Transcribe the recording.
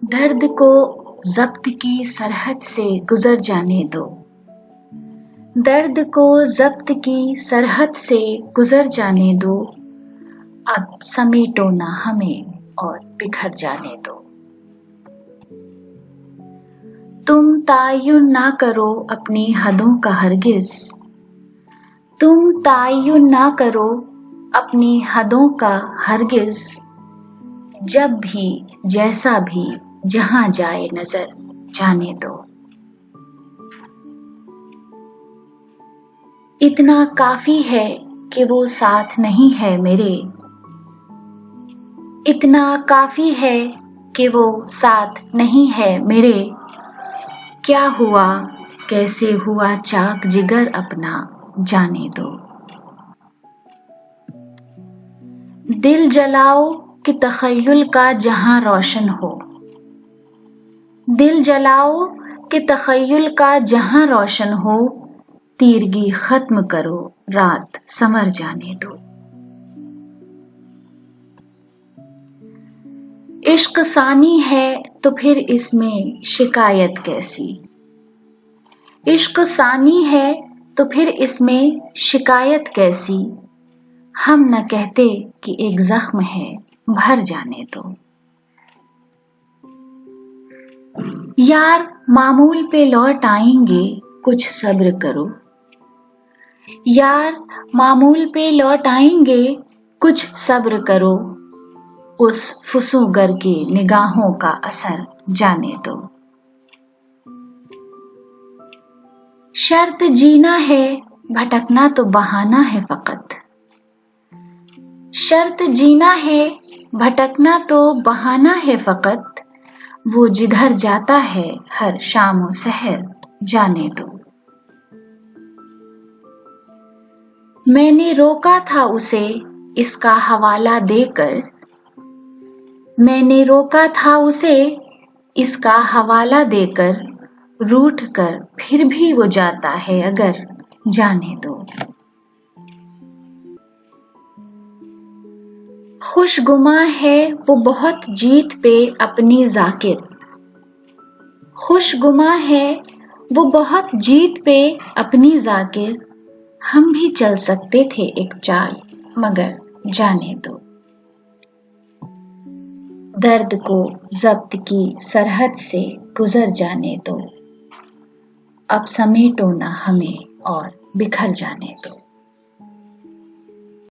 दर्द को ज़ब्त की सरहद से गुज़र जाने दो। दर्द को ज़ब्त की सरहद से गुज़र जाने दो। अब समेटो ना हमें और बिखर जाने दो। तुम तायुन ना करो अपनी हदों का हरगिज़। तुम तायुन ना करो अपनी हदों का हरगिज़। जब भी जैसा भी जहां जाए नजर जाने दो। इतना काफी है कि वो साथ नहीं है मेरे। इतना काफी है कि वो साथ नहीं है मेरे। क्या हुआ कैसे हुआ चाक जिगर अपना जाने दो। दिल जलाओ कि तखय्युल का जहां रोशन हो। दिल जलाओ कि तखय्युल का जहां रोशन हो। तीरगी खत्म करो रात संवर जाने दो। इश्क सानी है तो फिर इसमें शिकायत कैसी। इश्क सानी है तो फिर इसमें शिकायत कैसी। हम न कहते कि एक जख्म है भर जाने दो। यार मामूल पे लौट आएंगे कुछ सब्र करो। यार मामूल पे लौट आएंगे कुछ सब्र करो। उस फुसूगर के निगाहों का असर जाने दो। शर्त जीना है भटकना तो बहाना है फकत। शर्त जीना है भटकना तो बहाना है फकत। वो जिधर जाता है हर शाम और सहर जाने दो। मैंने रोका था उसे इसका हवाला देकर। मैंने रोका था उसे इसका हवाला देकर। रूठ कर फिर भी वो जाता है अगर जाने दो। खुशगुमा है वो बहुत जीत पे अपनी जाकिर। खुशगुमा है वो बहुत जीत पे अपनी जाकिर। हम भी चल सकते थे एक चाल मगर जाने दो। दर्द को ज़ब्त की सरहद से गुज़र जाने दो। अब समेटो ना हमें और बिखर जाने दो।